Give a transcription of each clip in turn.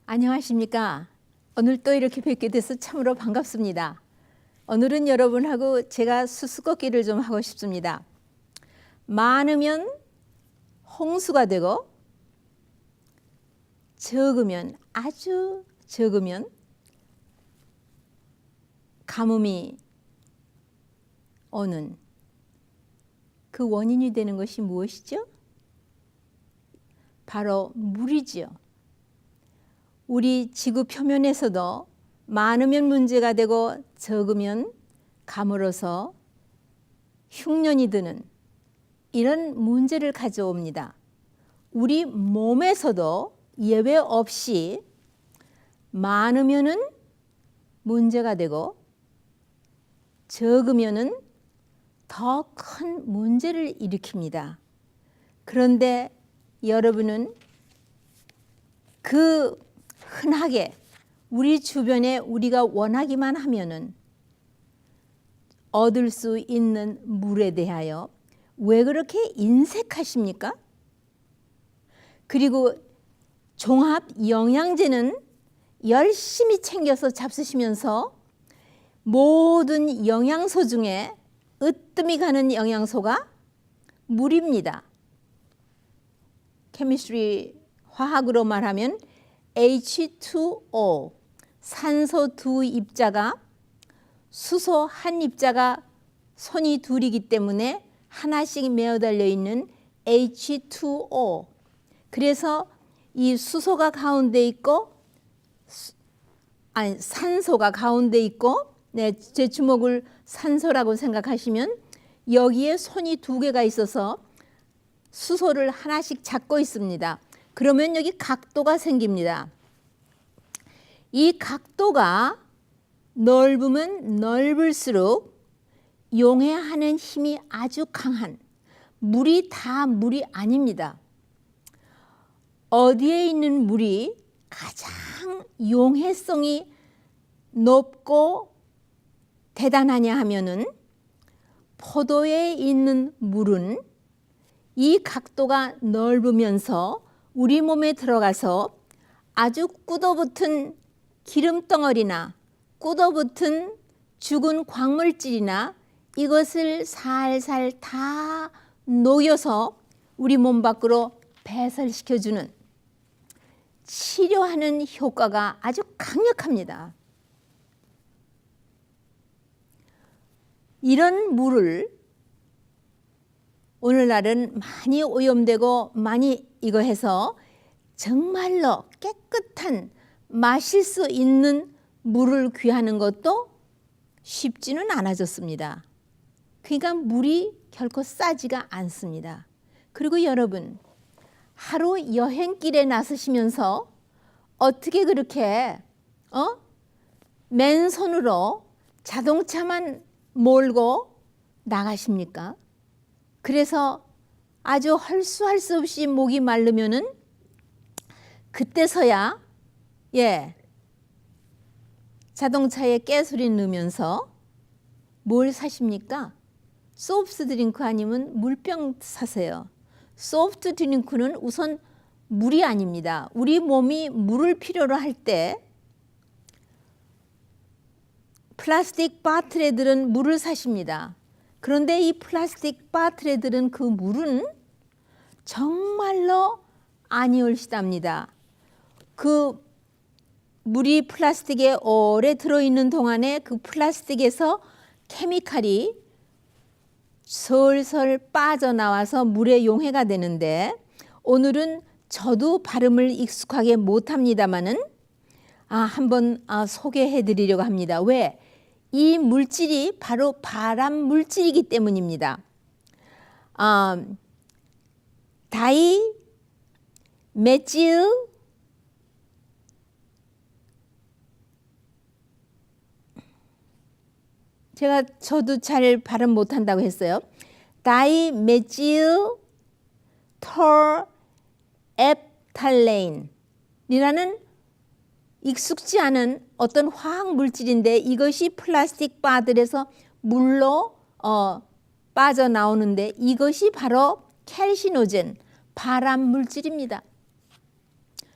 안녕하십니까. 오늘 또 이렇게 뵙게 돼서 참으로 반갑습니다. 오늘은 여러분하고 제가 수수께끼를 좀 하고 싶습니다. 많으면 홍수가 되고 적으면, 아주 적으면 가뭄이 오는 그 원인이 되는 것이 무엇이죠? 바로 물이지요. 우리 지구 표면에서도 많으면 문제가 되고 적으면 가물어서 흉년이 드는 이런 문제를 가져옵니다. 우리 몸에서도 예외 없이 많으면은 문제가 되고 적으면은 더 큰 문제를 일으킵니다. 그런데 여러분은 그 흔하게 우리 주변에 우리가 원하기만 하면은 얻을 수 있는 물에 대하여 왜 그렇게 인색하십니까? 그리고 종합 영양제는 열심히 챙겨서 잡수시면서 모든 영양소 중에 으뜸이 가는 영양소가 물입니다. 케미스트리 화학으로 말하면 H2O, 산소 두 입자가 수소 한 입자가 손이 둘이기 때문에 하나씩 메어 달려 있는 H2O. 그래서 이 수소가 가운데 있고, 산소가 가운데 있고, 제 주먹을 산소라고 생각하시면 여기에 손이 두 개가 있어서 수소를 하나씩 잡고 있습니다. 그러면 여기 각도가 생깁니다. 이 각도가 넓으면 넓을수록 용해하는 힘이 아주 강한, 물이 다 물이 아닙니다. 어디에 있는 물이 가장 용해성이 높고 대단하냐 하면은 포도에 있는 물은 이 각도가 넓으면서 우리 몸에 들어가서 아주 굳어붙은 기름덩어리나 굳어붙은 죽은 광물질이나 이것을 살살 다 녹여서 우리 몸 밖으로 배설시켜주는 치료하는 효과가 아주 강력합니다. 이런 물을 오늘날은 많이 오염되고 많이 이거 해서 정말로 깨끗한 마실 수 있는 물을 구하는 것도 쉽지는 않아졌습니다. 그러니까 물이 결코 싸지가 않습니다. 그리고 여러분, 하루 여행길에 나서시면서 어떻게 그렇게 맨손으로 자동차만 몰고 나가십니까? 그래서 아주 헐수할 수 없이 목이 마르면은 그때서야 자동차에 깨소리 넣으면서 뭘 사십니까? 소프트 드링크 아니면 물병 사세요. 소프트 드링크는 우선 물이 아닙니다. 우리 몸이 물을 필요로 할 때 플라스틱 바틀에 들은 물을 사십니다. 그런데 이 플라스틱 바틀에 들은 그 물은 정말로 아니올시답니다. 그 물이 플라스틱에 오래 들어있는 동안에 그 플라스틱에서 케미칼이 솔솔 빠져나와서 물에 용해가 되는데, 오늘은 저도 발음을 익숙하게 못합니다마는 한번 소개해 드리려고 합니다. 왜? 이 물질이 바로 발암 물질이기 때문입니다. 다이메틸 저도 잘 발음 못한다고 했어요. 다이메틸 톨에프탈레인이라는 익숙지 않은 어떤 화학 물질인데, 이것이 플라스틱 바들에서 물로 빠져나오는데 이것이 바로 캘시노젠, 발암 물질입니다.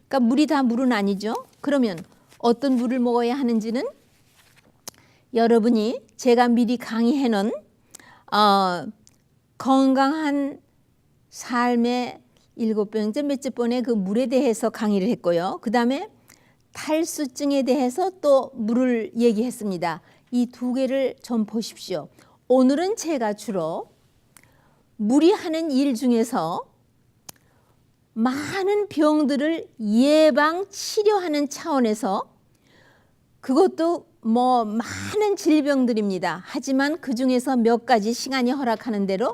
그러니까 물이 다 물은 아니죠. 그러면 어떤 물을 먹어야 하는지는 여러분이 제가 미리 강의해 놓은 건강한 삶의 7번째 몇째 번에 그 물에 대해서 강의를 했고요. 그 다음에 탈수증에 대해서 또 물을 얘기했습니다. 이 두 개를 좀 보십시오. 오늘은 제가 주로 물이 하는 일 중에서 많은 병들을 예방, 치료하는 차원에서 그것도 뭐 많은 질병들입니다. 하지만 그 중에서 몇 가지 시간이 허락하는 대로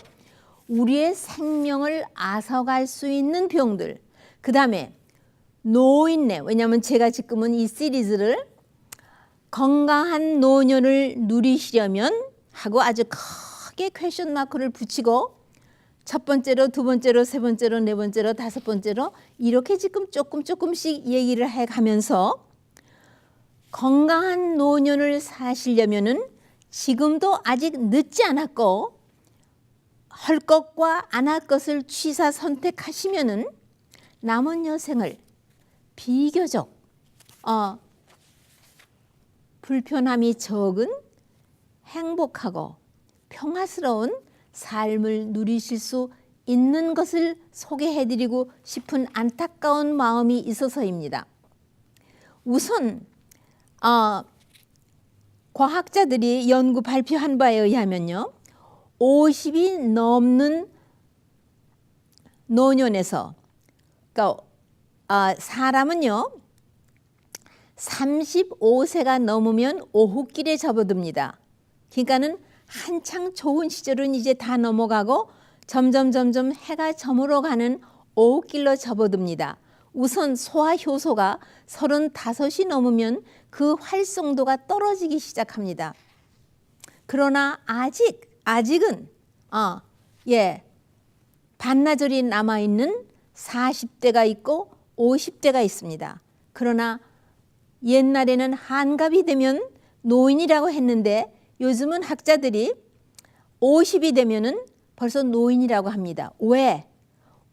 우리의 생명을 앗아갈 수 있는 병들, 그 다음에 노인네, 왜냐하면 제가 지금은 이 시리즈를 건강한 노년을 누리시려면 하고 아주 크게 퀘션 마크를 붙이고 첫 번째로, 두 번째로, 세 번째로, 네 번째로, 다섯 번째로 이렇게 지금 조금씩 얘기를 해가면서 건강한 노년을 사시려면은 지금도 아직 늦지 않았고 할 것과 안 할 것을 취사 선택하시면은 남은 여생을 비교적 불편함이 적은 행복하고 평화스러운 삶을 누리실 수 있는 것을 소개해드리고 싶은 안타까운 마음이 있어서입니다. 우선 과학자들이 연구 발표한 바에 의하면요, 50이 넘는 노년에서, 그러니까 사람은요 35세가 넘으면 오후길에 접어듭니다. 그러니까는 한창 좋은 시절은 이제 다 넘어가고 점점 해가 저물어 가는 오후길로 접어듭니다. 우선 소화 효소가 35이 넘으면 그 활성도가 떨어지기 시작합니다. 그러나 아직은 반나절이 남아있는 40대가 있고 50대가 있습니다. 그러나 옛날에는 한갑이 되면 노인이라고 했는데 요즘은 학자들이 50이 되면은 벌써 노인이라고 합니다. 왜?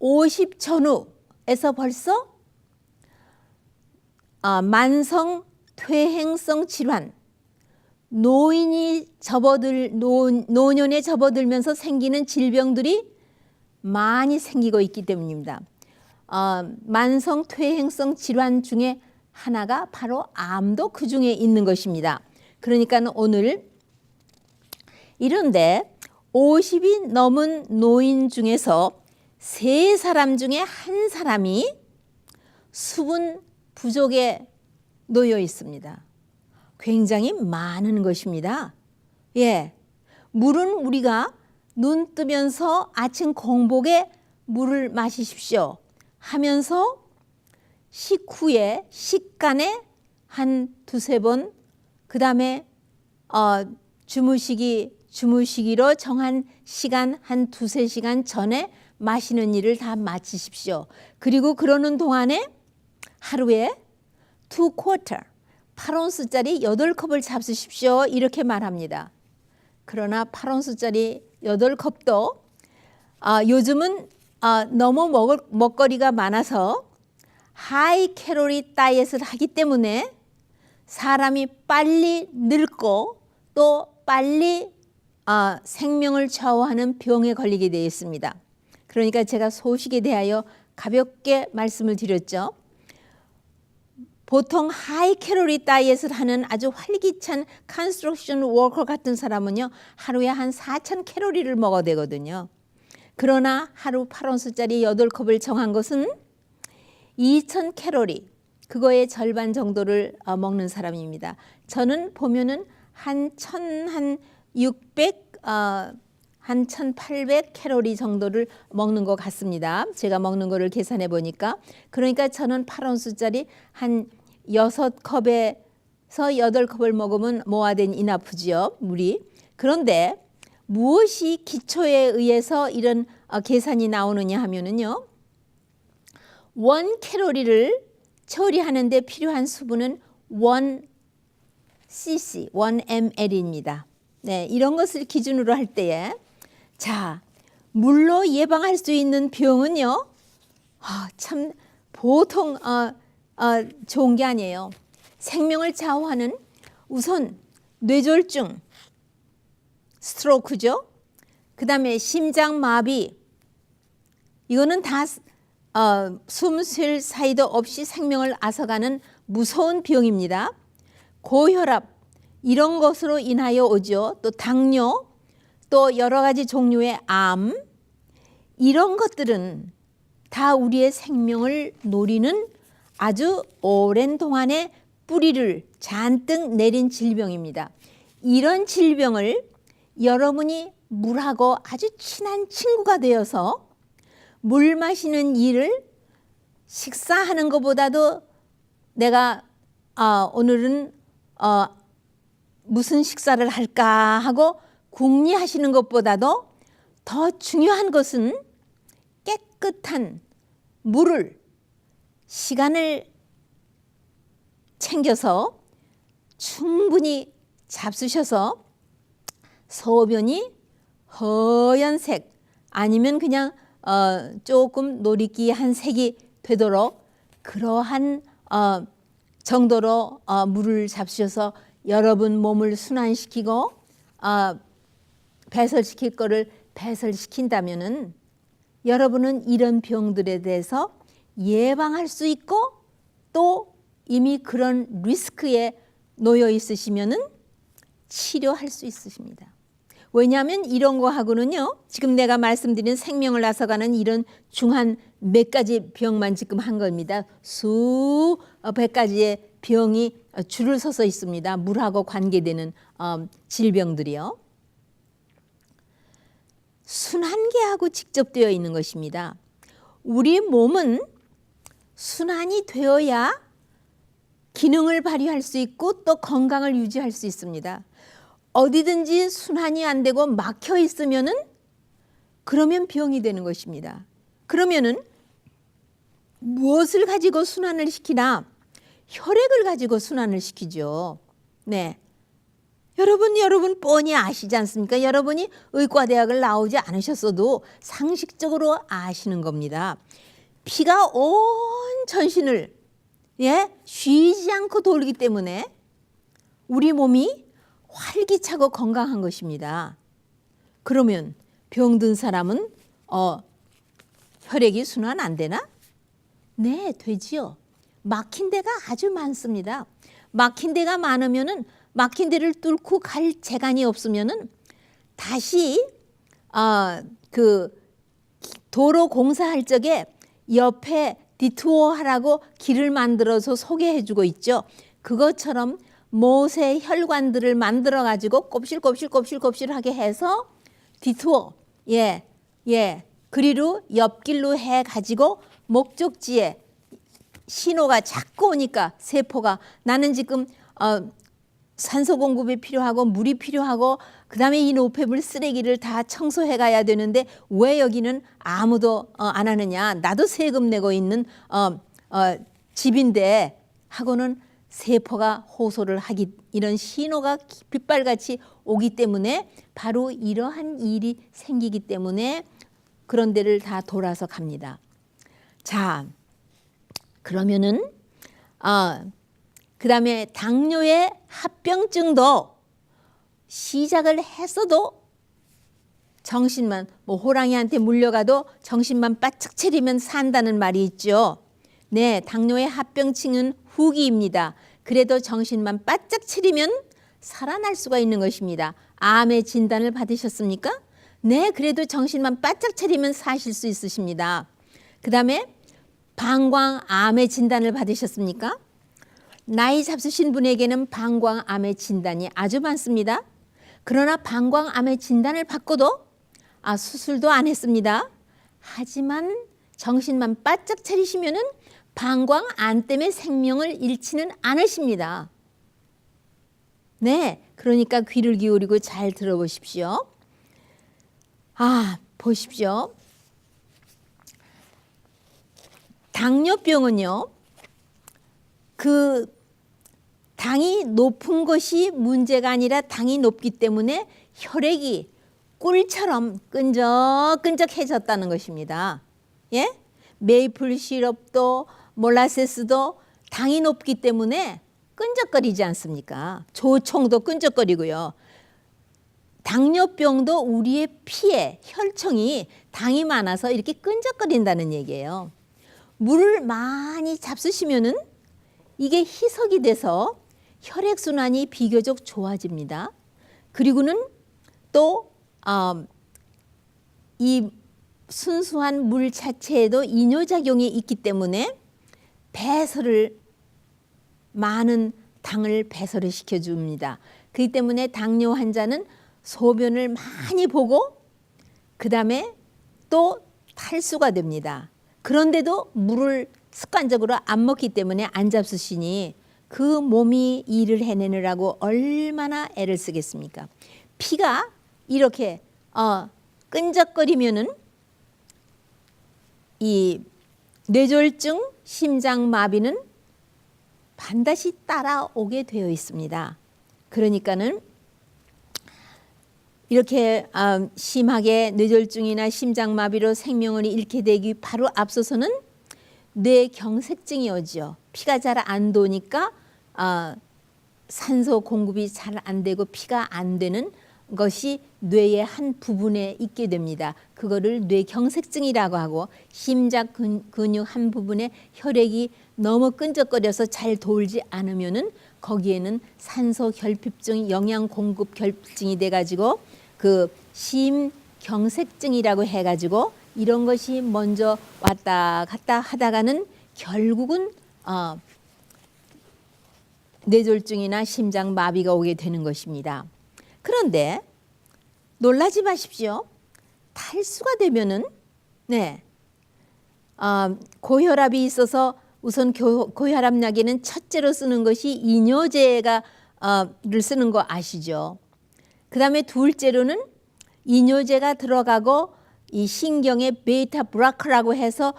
50 전후에서 벌써 만성 퇴행성 질환, 노년에 접어들면서 생기는 질병들이 많이 생기고 있기 때문입니다. 만성 퇴행성 질환 중에 하나가 바로 암도 그 중에 있는 것입니다. 그러니까 오늘 이런데 50이 넘은 노인 중에서 3사람 중에 한 사람이 수분 부족에 놓여 있습니다. 굉장히 많은 것입니다. 물은 우리가 눈 뜨면서 아침 공복에 물을 마시십시오 하면서 식후에 식간에 한 두세 번, 그 다음에 주무시기로 정한 시간 한 두세 시간 전에 마시는 일을 다 마치십시오. 그리고 그러는 동안에 하루에 2쿼터 8온스짜리 8컵을 잡수십시오 이렇게 말합니다. 그러나 8온스짜리 8컵도 요즘은 너무 먹거리가 많아서 하이 캐로리 다이어트를 하기 때문에 사람이 빨리 늙고 또 빨리 생명을 좌우하는 병에 걸리게 되어 있습니다. 그러니까 제가 소식에 대하여 가볍게 말씀을 드렸죠. 보통 하이 캐로리 다이어트를 하는 아주 활기찬 컨스트럭션 워커 같은 사람은요 하루에 한 4,000 캐로리를 먹어야 되거든요. 그러나 하루 8온스짜리 8컵을 정한 것은 2,000 캐로리, 그거의 절반 정도를 먹는 사람입니다. 저는 보면은 한 1,600, 한 1,800 캐로리 정도를 먹는 것 같습니다. 제가 먹는 거를 계산해 보니까. 그러니까 저는 8온스짜리 한 6컵에서 8컵을 먹으면 모아된 이나프지요, 물이. 그런데 무엇이 기초에 의해서 이런 계산이 나오느냐 하면은요, 1캐로리를 처리하는 데 필요한 수분은 1cc, 1ml입니다. 네, 이런 것을 기준으로 할 때에 물로 예방할 수 있는 병은요, 참 보통 좋은 게 아니에요. 생명을 좌우하는 우선 뇌졸중, 스트로크죠. 그 다음에 심장마비, 이거는 다 숨 쉴 사이도 없이 생명을 앗아가는 무서운 병입니다. 고혈압, 이런 것으로 인하여 오죠. 또 당뇨, 또 여러 가지 종류의 암, 이런 것들은 다 우리의 생명을 노리는 아주 오랜 동안의 뿌리를 잔뜩 내린 질병입니다. 이런 질병을 여러분이 물하고 아주 친한 친구가 되어서 물 마시는 일을 식사하는 것보다도 내가 오늘은 무슨 식사를 할까 하고 궁리하시는 것보다도 더 중요한 것은 깨끗한 물을 시간을 챙겨서 충분히 잡수셔서 소변이 허연색 아니면 그냥 조금 노리끼한 색이 되도록 그러한 정도로 물을 잡수셔서 여러분 몸을 순환시키고 배설시킬 거를 배설시킨다면은 여러분은 이런 병들에 대해서 예방할 수 있고 또 이미 그런 리스크에 놓여 있으시면은 치료할 수 있으십니다. 왜냐하면 이런 거하고는요, 지금 내가 말씀드린 생명을 앗아가는 이런 중한 몇 가지 병만 지금 한 겁니다. 수백 가지의 병이 줄을 서서 있습니다. 물하고 관계되는 질병들이요. 순환계하고 직접 되어 있는 것입니다. 우리 몸은 순환이 되어야 기능을 발휘할 수 있고 또 건강을 유지할 수 있습니다. 어디든지 순환이 안 되고 막혀 있으면은 그러면 병이 되는 것입니다. 그러면은 무엇을 가지고 순환을 시키나? 혈액을 가지고 순환을 시키죠. 네. 여러분 뻔히 아시지 않습니까? 여러분이 의과대학을 나오지 않으셨어도 상식적으로 아시는 겁니다. 피가 온 전신을 쉬지 않고 돌기 때문에 우리 몸이 활기차고 건강한 것입니다. 그러면 병든 사람은 혈액이 순환 안 되나? 네, 되지요. 막힌 데가 아주 많습니다. 막힌 데가 많으면은 막힌 데를 뚫고 갈 재간이 없으면은 다시 그 도로 공사할 적에 옆에 디투어 하라고 길을 만들어서 소개해주고 있죠. 그것처럼 못의 혈관들을 만들어 가지고 곱실곱실하게 해서 디투어 그리로 옆길로 해 가지고 목적지에 신호가 자꾸 오니까 세포가 나는 지금 산소 공급이 필요하고 물이 필요하고 그다음에 이 노폐물 쓰레기를 다 청소해 가야 되는데 왜 여기는 아무도 안 하느냐? 나도 세금 내고 있는 집인데 하고는 세포가 호소를 하기 이런 신호가 빗발같이 오기 때문에 바로 이러한 일이 생기기 때문에 그런 데를 다 돌아서 갑니다. 자, 그러면은 그다음에 당뇨의 합병증도 시작을 했어도 정신만 호랑이한테 물려가도 정신만 바짝 차리면 산다는 말이 있죠. 네, 당뇨의 합병증은 후기입니다. 그래도 정신만 바짝 차리면 살아날 수가 있는 것입니다. 암의 진단을 받으셨습니까? 네, 그래도 정신만 바짝 차리면 사실 수 있으십니다. 그다음에 방광암의 진단을 받으셨습니까? 나이 잡수신 분에게는 방광암의 진단이 아주 많습니다. 그러나 방광암의 진단을 받고도 수술도 안 했습니다. 하지만 정신만 바짝 차리시면은 방광암 때문에 생명을 잃지는 않으십니다. 네, 그러니까 귀를 기울이고 잘 들어보십시오. 보십시오. 당뇨병은요, 그 당이 높은 것이 문제가 아니라 당이 높기 때문에 혈액이 꿀처럼 끈적끈적해졌다는 것입니다. 예? 메이플 시럽도 몰라세스도 당이 높기 때문에 끈적거리지 않습니까? 조청도 끈적거리고요. 당뇨병도 우리의 피에 혈청이 당이 많아서 이렇게 끈적거린다는 얘기예요. 물을 많이 잡수시면은 이게 희석이 돼서 혈액순환이 비교적 좋아집니다. 그리고는 또 이 순수한 물 자체에도 이뇨작용이 있기 때문에 배설을 많은 당을 배설을 시켜줍니다. 그렇기 때문에 당뇨 환자는 소변을 많이 보고 그 다음에 또 탈수가 됩니다. 그런데도 물을 습관적으로 안 먹기 때문에 안 잡수시니 그 몸이 일을 해내느라고 얼마나 애를 쓰겠습니까? 피가 이렇게 끈적거리면은 이 뇌졸중, 심장마비는 반드시 따라오게 되어 있습니다. 그러니까는 이렇게 심하게 뇌졸중이나 심장마비로 생명을 잃게 되기 바로 앞서서는 뇌경색증이 오죠. 피가 잘 안 도니까 산소 공급이 잘 안 되고 피가 안 되는 것이 뇌의 한 부분에 있게 됩니다. 그거를 뇌경색증이라고 하고 심장 근육 한 부분에 혈액이 너무 끈적거려서 잘 돌지 않으면은 거기에는 산소 결핍증, 영양 공급 결핍증이 돼 가지고 그 심경색증이라고 해 가지고 이런 것이 먼저 왔다 갔다 하다가는 결국은 뇌졸중이나 심장마비가 오게 되는 것입니다. 그런데 놀라지 마십시오. 탈수가 되면은 고혈압이 있어서 우선 고혈압약에는 첫째로 쓰는 것이 이뇨제를 쓰는 거 아시죠? 그 다음에 둘째로는 이뇨제가 들어가고 이 신경에 베타 브로커라고 해서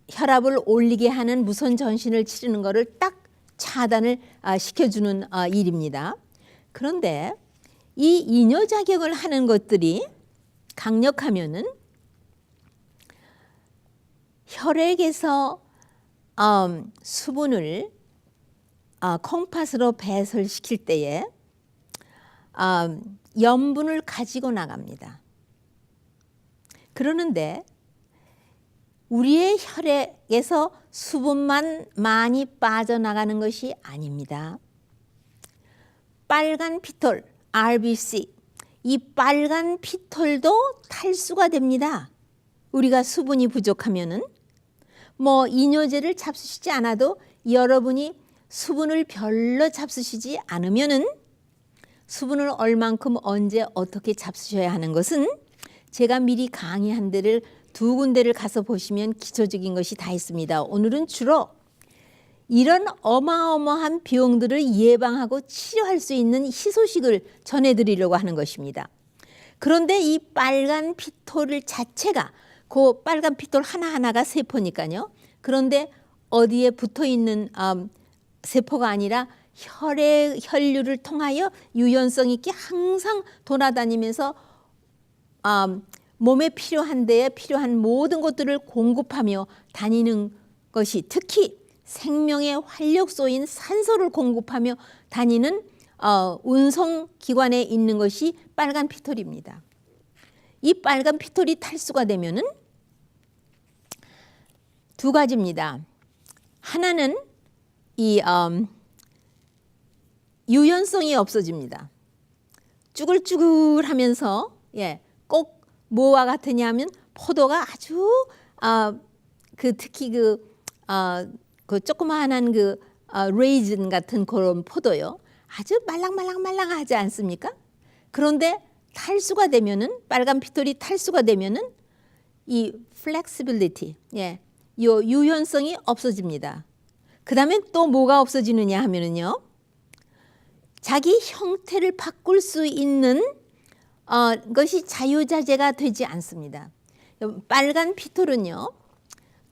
혈압을 올리게 하는 무선 전신을 치르는 것을 딱 차단을 시켜주는 일입니다. 그런데 이 이뇨작용을 하는 것들이 강력하면은 혈액에서 수분을 콩팥으로 배설시킬 때에 염분을 가지고 나갑니다. 그러는데 우리의 혈액에서 수분만 많이 빠져나가는 것이 아닙니다. 빨간 피톨, RBC, 이 빨간 피톨도 탈수가 됩니다. 우리가 수분이 부족하면은 이뇨제를 잡수시지 않아도 여러분이 수분을 별로 잡수시지 않으면은 수분을 얼만큼 언제 어떻게 잡수셔야 하는 것은 제가 미리 강의한 데를 두 군데를 가서 보시면 기초적인 것이 다 있습니다. 오늘은 주로 이런 어마어마한 병들을 예방하고 치료할 수 있는 희소식을 전해드리려고 하는 것입니다. 그런데 이 빨간 피톨 자체가 그 빨간 피톨 하나하나가 세포니까요. 그런데 어디에 붙어있는 세포가 아니라 혈류를 통하여 유연성 있게 항상 돌아다니면서 몸에 필요한 데에 필요한 모든 것들을 공급하며 다니는 것이 특히 생명의 활력소인 산소를 공급하며 다니는 운송기관에 있는 것이 빨간 피톨입니다. 이 빨간 피톨이 탈수가 되면은 두 가지입니다. 하나는 이 유연성이 없어집니다. 쭈글쭈글하면서 꼭 뭐와 같으냐 하면 포도가 아주 특히 그 조그마한 레이즌 같은 그런 포도요. 아주 말랑말랑하지 않습니까? 그런데 탈수가 되면은 빨간 피톨이 탈수가 되면은 이 flexibility, 요 유연성이 없어집니다. 그다음에 또 뭐가 없어지느냐 하면은요. 자기 형태를 바꿀 수 있는 것이 자유자재가 되지 않습니다. 빨간 피톨은요.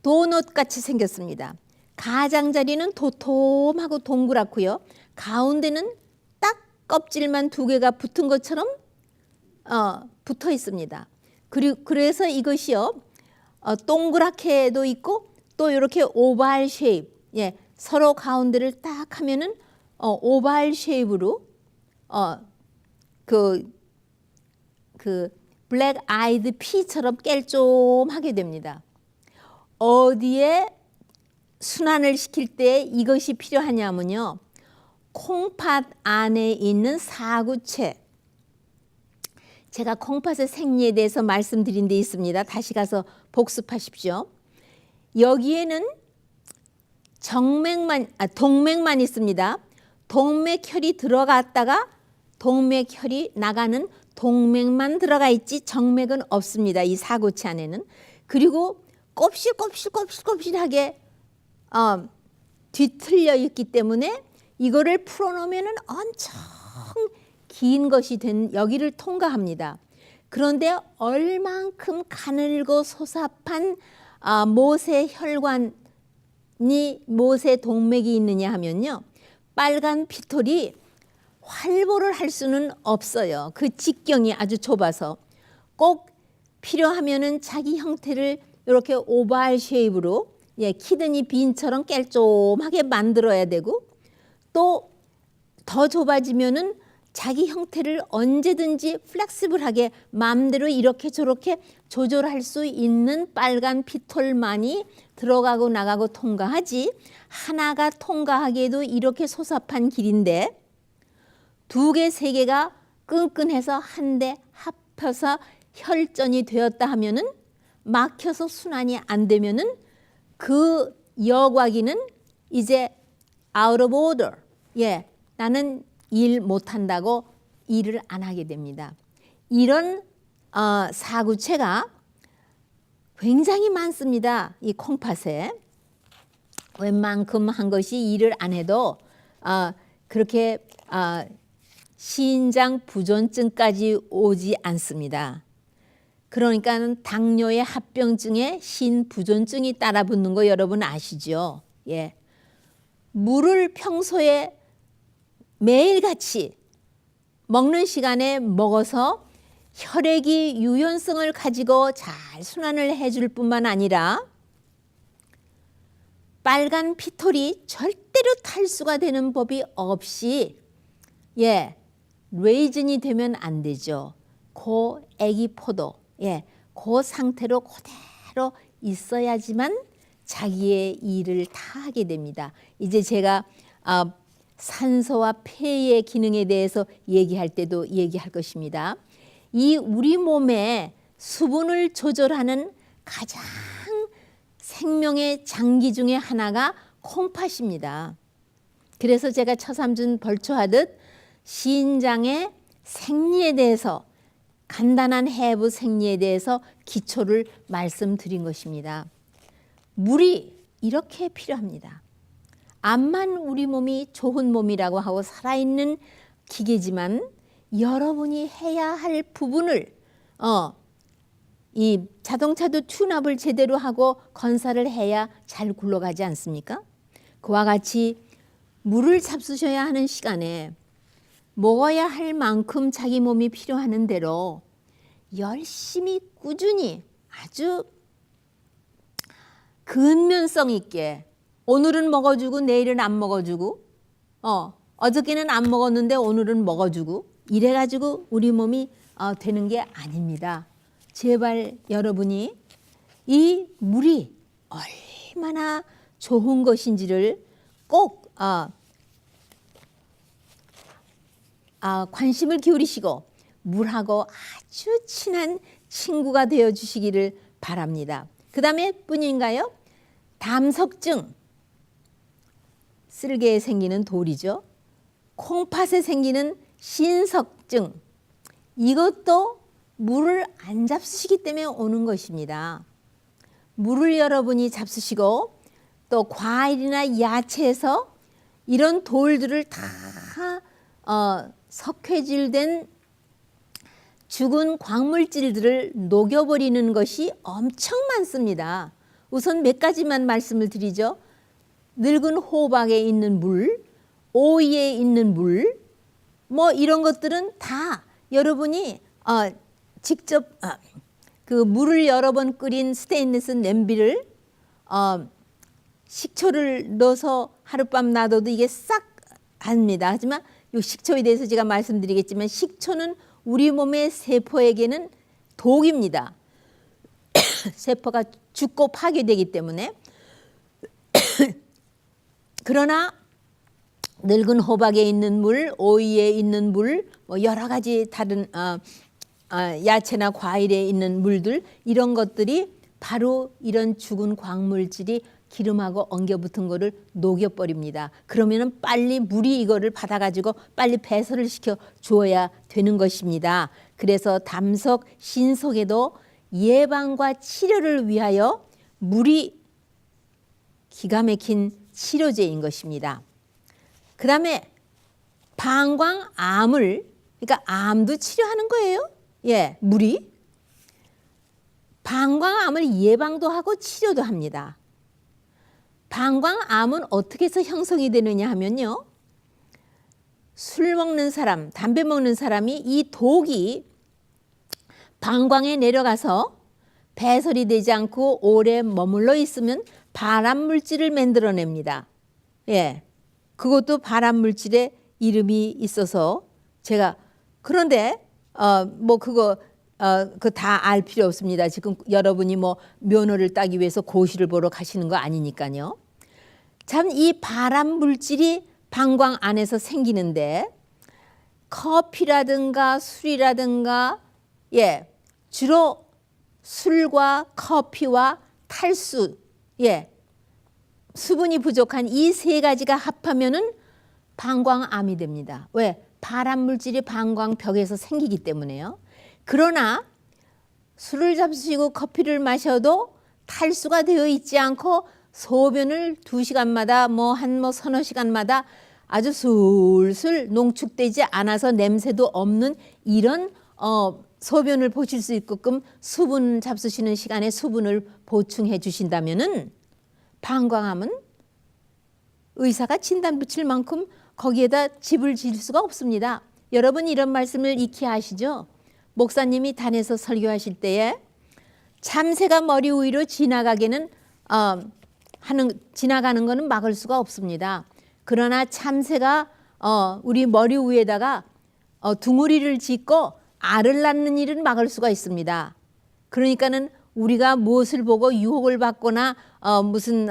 도넛같이 생겼습니다. 가장자리는 도톰하고 동그랗고요. 가운데는 딱 껍질만 두 개가 붙은 것처럼 붙어 있습니다. 그래서 이것이요. 동그랗게도 있고 또 이렇게 오발 쉐입, 서로 가운데를 딱 하면은 오발 쉐입으로 그 블랙 아이드 피처럼 깰좀하게 됩니다. 어디에 순환을 시킬 때 이것이 필요하냐면요. 콩팥 안에 있는 사구체. 제가 콩팥의 생리에 대해서 말씀드린 데 있습니다. 다시 가서 복습하십시오. 여기에는 동맥만 있습니다. 동맥혈이 들어갔다가 동맥혈이 나가는 동맥만 들어가 있지 정맥은 없습니다. 이 사구체 안에는. 그리고 곱실하게 뒤틀려 있기 때문에 이거를 풀어놓으면 엄청 긴 것이 된 여기를 통과합니다. 그런데 얼만큼 가늘고 솟합한 모세 혈관이 모세 동맥이 있느냐 하면요. 빨간 피톨이 활보를 할 수는 없어요. 그 직경이 아주 좁아서 꼭 필요하면은 자기 형태를 이렇게 오발 쉐입으로 키드니 빈처럼 깰좀하게 만들어야 되고 또 더 좁아지면은 자기 형태를 언제든지 플렉시블하게 마음대로 이렇게 저렇게 조절할 수 있는 빨간 피톨만이 들어가고 나가고 통과하지 하나가 통과하기에도 이렇게 솟합한 길인데 두 개, 세 개가 끈끈해서 한데 합해서 혈전이 되었다 하면은 막혀서 순환이 안 되면은 그 여과기는 이제 out of order. 나는 일 못한다고 일을 안 하게 됩니다. 이런 사구체가 굉장히 많습니다. 이 콩팥에. 웬만큼 한 것이 일을 안 해도 그렇게 신장 부전증까지 오지 않습니다. 그러니까 당뇨의 합병증에 신부전증이 따라붙는 거 여러분 아시죠? 물을 평소에 매일같이 먹는 시간에 먹어서 혈액이 유연성을 가지고 잘 순환을 해줄 뿐만 아니라 빨간 피톨이 절대로 탈수가 되는 법이 없이 레이즌이 되면 안 되죠. 그 애기 포도 그 상태로 그대로 있어야지만 자기의 일을 다 하게 됩니다. 이제 제가 산소와 폐의 기능에 대해서 얘기할 때도 얘기할 것입니다. 이 우리 몸의 수분을 조절하는 가장 생명의 장기 중에 하나가 콩팥입니다. 그래서 제가 처삼준 벌초하듯 신장의 생리에 대해서 간단한 해부 생리에 대해서 기초를 말씀드린 것입니다. 물이 이렇게 필요합니다. 암만 우리 몸이 좋은 몸이라고 하고 살아있는 기계지만 여러분이 해야 할 부분을 이 자동차도 튠업을 제대로 하고 건사를 해야 잘 굴러가지 않습니까? 그와 같이 물을 잡수셔야 하는 시간에 먹어야 할 만큼 자기 몸이 필요하는 대로 열심히 꾸준히 아주 근면성 있게 오늘은 먹어주고 내일은 안 먹어주고 어저께는 안 먹었는데 오늘은 먹어주고 이래가지고 우리 몸이 되는 게 아닙니다. 제발 여러분이 이 물이 얼마나 좋은 것인지를 꼭 관심을 기울이시고 물하고 아주 친한 친구가 되어 주시기를 바랍니다. 그 다음에 뿐인가요? 담석증, 쓸개에 생기는 돌이죠. 콩팥에 생기는 신석증, 이것도 물을 안 잡수시기 때문에 오는 것입니다. 물을 여러분이 잡수시고 또 과일이나 야채에서 이런 돌들을 다 석회질된 죽은 광물질들을 녹여버리는 것이 엄청 많습니다. 우선 몇 가지만 말씀을 드리죠. 늙은 호박에 있는 물, 오이에 있는 물, 뭐 이런 것들은 다 여러분이 직접 그 물을 여러 번 끓인 스테인리스 냄비를 식초를 넣어서 하룻밤 놔둬도 이게 싹 합니다. 하지만 이 식초에 대해서 제가 말씀드리겠지만 식초는 우리 몸의 세포에게는 독입니다. 세포가 죽고 파괴되기 때문에. 그러나 늙은 호박에 있는 물, 오이에 있는 물, 뭐 여러 가지 다른 야채나 과일에 있는 물들, 이런 것들이 바로 이런 죽은 광물질이 기름하고 엉겨 붙은 거를 녹여버립니다. 그러면은 빨리 물이 이거를 받아가지고 빨리 배설을 시켜 주어야 되는 것입니다. 그래서 담석, 신석에도 예방과 치료를 위하여 물이 기가 막힌 치료제인 것입니다. 그 다음에 방광암을, 그러니까 암도 치료하는 거예요. 예, 물이. 방광암을 예방도 하고 치료도 합니다. 방광암은 어떻게 해서 형성이 되느냐 하면요. 술 먹는 사람, 담배 먹는 사람이 이 독이 방광에 내려가서 배설이 되지 않고 오래 머물러 있으면 발암물질을 만들어냅니다. 예, 그것도 발암물질의 이름이 있어서 제가, 그런데 뭐 그거 그 다 알 필요 없습니다. 지금 여러분이 뭐 면허를 따기 위해서 고시를 보러 가시는 거 아니니까요. 참 이 발암물질이 방광 안에서 생기는데 커피라든가 술이라든가, 예, 주로 술과 커피와 탈수, 예, 수분이 부족한 이 세 가지가 합하면은 방광암이 됩니다. 왜? 발암물질이 방광벽에서 생기기 때문에요. 그러나 술을 잡수시고 커피를 마셔도 탈수가 되어 있지 않고 소변을 2시간마다 한 서너 시간마다 아주 술술 농축되지 않아서 냄새도 없는 이런 소변을 보실 수 있게끔 수분 잡수시는 시간에 수분을 보충해 주신다면은 방광암은 의사가 진단 붙일 만큼 거기에다 집을 지을 수가 없습니다. 여러분 이런 말씀을 익히 아시죠? 목사님이 단에서 설교하실 때에 참새가 머리 위로 지나가는 거는 막을 수가 없습니다. 그러나 참새가 우리 머리 위에다가 둥우리를 짓고 알을 낳는 일은 막을 수가 있습니다. 그러니까는 우리가 무엇을 보고 유혹을 받거나 무슨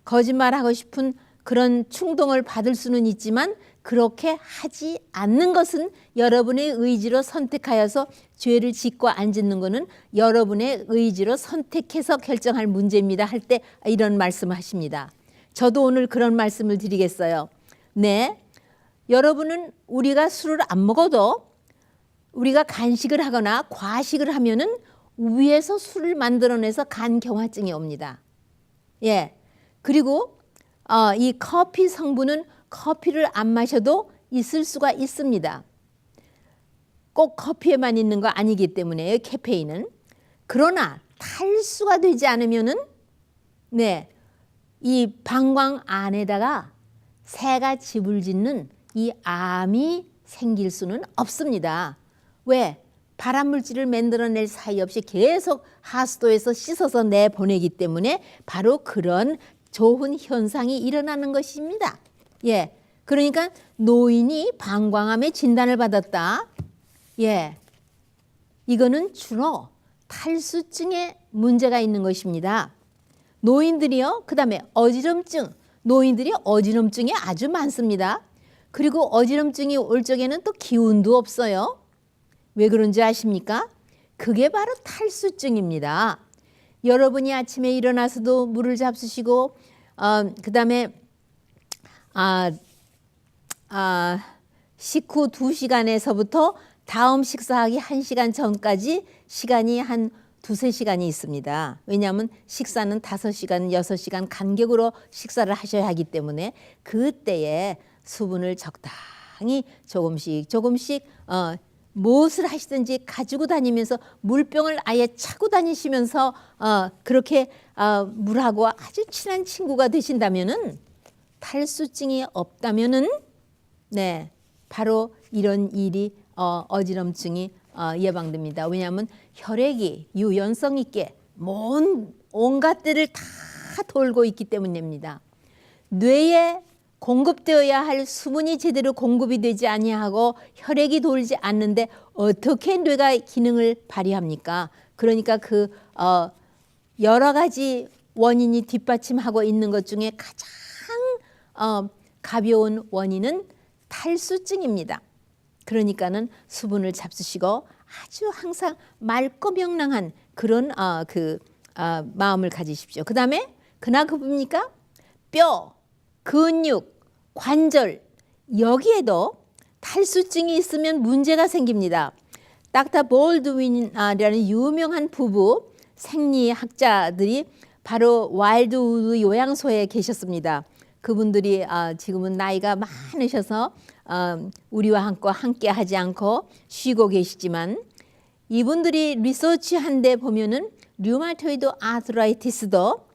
거짓말하고 싶은 그런 충동을 받을 수는 있지만 그렇게 하지 않는 것은 여러분의 의지로 선택하여서 죄를 짓고 안 짓는 것은 여러분의 의지로 선택해서 결정할 문제입니다 할 때 이런 말씀을 하십니다. 저도 오늘 그런 말씀을 드리겠어요. 네, 여러분은 우리가 술을 안 먹어도 우리가 간식을 하거나 과식을 하면은 위에서 술을 만들어내서 간경화증이 옵니다. 예, 그리고 이 커피 성분은 커피를 안 마셔도 있을 수가 있습니다. 꼭 커피에만 있는 거 아니기 때문에 카페인은. 그러나 탈수가 되지 않으면은 네, 이 방광 안에다가 새가 집을 짓는 이 암이 생길 수는 없습니다. 왜? 발암물질을 만들어낼 사이 없이 계속 하수도에서 씻어서 내보내기 때문에 바로 그런 좋은 현상이 일어나는 것입니다. 예, 그러니까 노인이 방광암의 진단을 받았다. 예, 이거는 주로 탈수증에 문제가 있는 것입니다. 노인들이요, 그 다음에 어지럼증, 노인들이 어지럼증이 아주 많습니다. 그리고 어지럼증이 올 적에는 또 기운도 없어요. 왜 그런지 아십니까? 그게 바로 탈수증입니다. 여러분이 아침에 일어나서도 물을 잡수시고 그 다음에 식후 2시간에서부터 다음 식사하기 1시간 전까지 시간이 한 2-3시간이 있습니다. 왜냐하면 식사는 5시간, 6시간 간격으로 식사를 하셔야 하기 때문에 그때에 수분을 적당히 조금씩 무엇을 하시든지 가지고 다니면서 물병을 아예 차고 다니시면서 그렇게 물하고 아주 친한 친구가 되신다면은 탈수증이 없다면은 네, 바로 이런 일이 어지럼증이 예방됩니다. 왜냐하면 혈액이 유연성 있게 온갖 데를 다 돌고 있기 때문입니다. 뇌에 공급되어야 할 수분이 제대로 공급이 되지 아니하고 혈액이 돌지 않는데 어떻게 뇌가 기능을 발휘합니까? 그러니까 여러 가지 원인이 뒷받침하고 있는 것 중에 가장 가벼운 원인은 탈수증입니다. 그러니까는 수분을 잡수시고 아주 항상 맑고 명랑한 그런 마음을 가지십시오. 그 다음에 뭡니까? 뼈, 근육, 관절 여기에도 탈수증이 있으면 문제가 생깁니다. 닥터 볼드윈이라는 유명한 부부 생리학자들이 바로 와일드우드 요양소에 계셨습니다. 그분들이 지금은 나이가 많으셔서 우리와 함께 하지 않고 쉬고 계시지만 이분들이 리서치한 데 보면은 류마토이드 아트라이티스도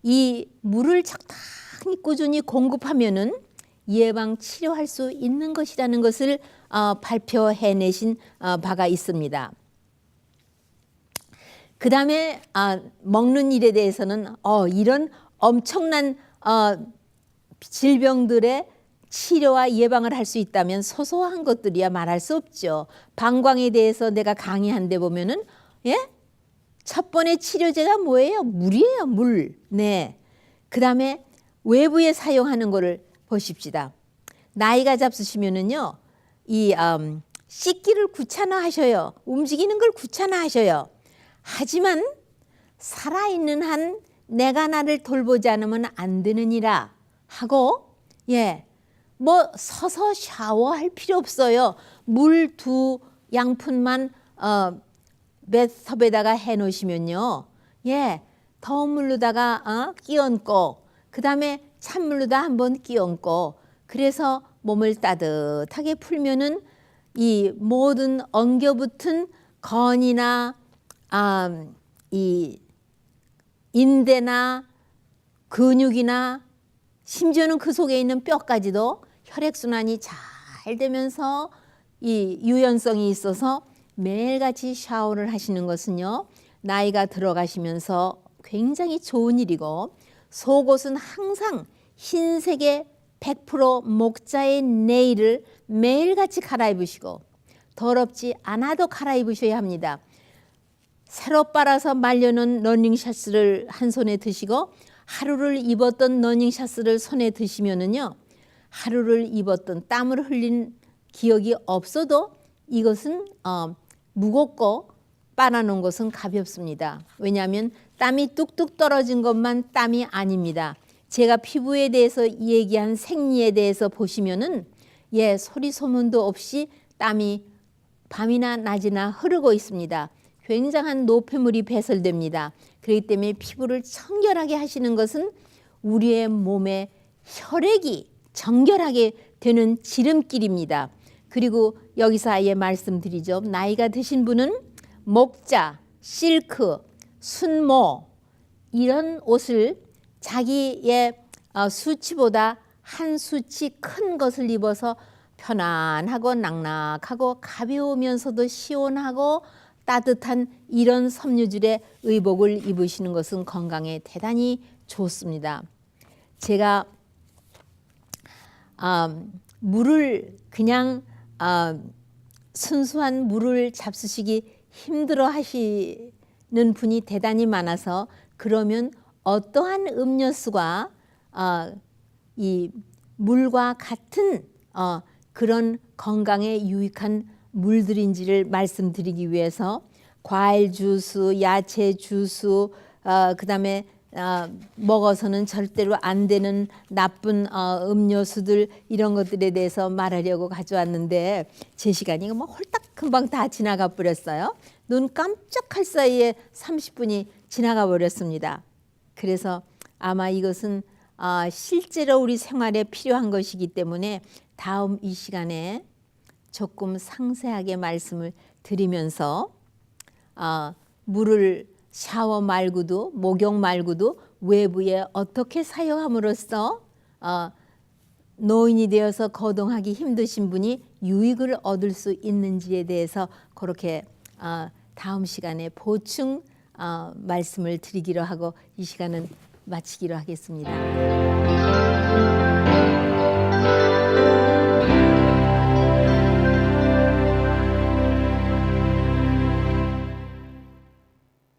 이 물을 적당히 꾸준히 공급하면은 예방 치료할 수 있는 것이라는 것을 발표해내신 바가 있습니다. 그 다음에 먹는 일에 대해서는 이런 엄청난 질병들의 치료와 예방을 할 수 있다면 소소한 것들이야 말할 수 없죠. 방광에 대해서 내가 강의한 데 보면은 첫 번째 치료제가 뭐예요? 물이에요, 물. 네. 그 다음에 외부에 사용하는 거를 보십시다. 나이가 잡수시면은요, 씻기를 귀찮아하셔요. 움직이는 걸 귀찮아하셔요. 하지만 살아있는 한 내가 나를 돌보지 않으면 안 되느니라 하고 서서 샤워할 필요 없어요. 물 2양푼만 배트컵에다가 해놓으시면요, 더운 물로다가 끼얹고 그 다음에 찬물로다 한번 끼얹고 그래서 몸을 따뜻하게 풀면은 이 모든 엉겨붙은 건이나 이 인대나 근육이나 심지어는 그 속에 있는 뼈까지도 혈액순환이 잘 되면서 이 유연성이 있어서 매일같이 샤워를 하시는 것은요, 나이가 들어가시면서 굉장히 좋은 일이고 속옷은 항상 흰색의 100% 목자의 네일을 매일같이 갈아입으시고 더럽지 않아도 갈아입으셔야 합니다. 새로 빨아서 말려놓은 러닝셔츠를 한 손에 드시고 하루를 입었던 러닝셔츠를 손에 드시면은요, 하루를 입었던 땀을 흘린 기억이 없어도 이것은 무겁고 빨아놓은 것은 가볍습니다. 왜냐하면 땀이 뚝뚝 떨어진 것만 땀이 아닙니다. 제가 피부에 대해서 얘기한 생리에 대해서 보시면은 소리 소문도 없이 땀이 밤이나 낮이나 흐르고 있습니다. 굉장한 노폐물이 배설됩니다. 그렇기 때문에 피부를 청결하게 하시는 것은 우리의 몸에 혈액이 정결하게 되는 지름길입니다. 그리고 여기서 아예 말씀드리죠. 나이가 드신 분은 목자, 실크, 순모 이런 옷을 자기의 수치보다 한 수치 큰 것을 입어서 편안하고 낭낙하고 가벼우면서도 시원하고 따뜻한 이런 섬유질의 의복을 입으시는 것은 건강에 대단히 좋습니다. 제가 물을 그냥 순수한 물을 잡수시기 힘들어 하시는 분이 대단히 많아서 그러면 어떠한 음료수가 이 물과 같은 그런 건강에 유익한 물들인지를 말씀드리기 위해서 과일 주스, 야채 주스, 그 다음에 먹어서는 절대로 안 되는 나쁜 음료수들 이런 것들에 대해서 말하려고 가져왔는데 제 시간이 뭐 홀딱 금방 다 지나가 버렸어요. 눈 깜짝할 사이에 30분이 지나가 버렸습니다. 그래서 아마 이것은 실제로 우리 생활에 필요한 것이기 때문에 다음 이 시간에 조금 상세하게 말씀을 드리면서 물을 샤워 말고도 목욕 말고도 외부에 어떻게 사용함으로써 노인이 되어서 거동하기 힘드신 분이 유익을 얻을 수 있는지에 대해서 그렇게 다음 시간에 보충 말씀을 드리기로 하고 이 시간은 마치기로 하겠습니다.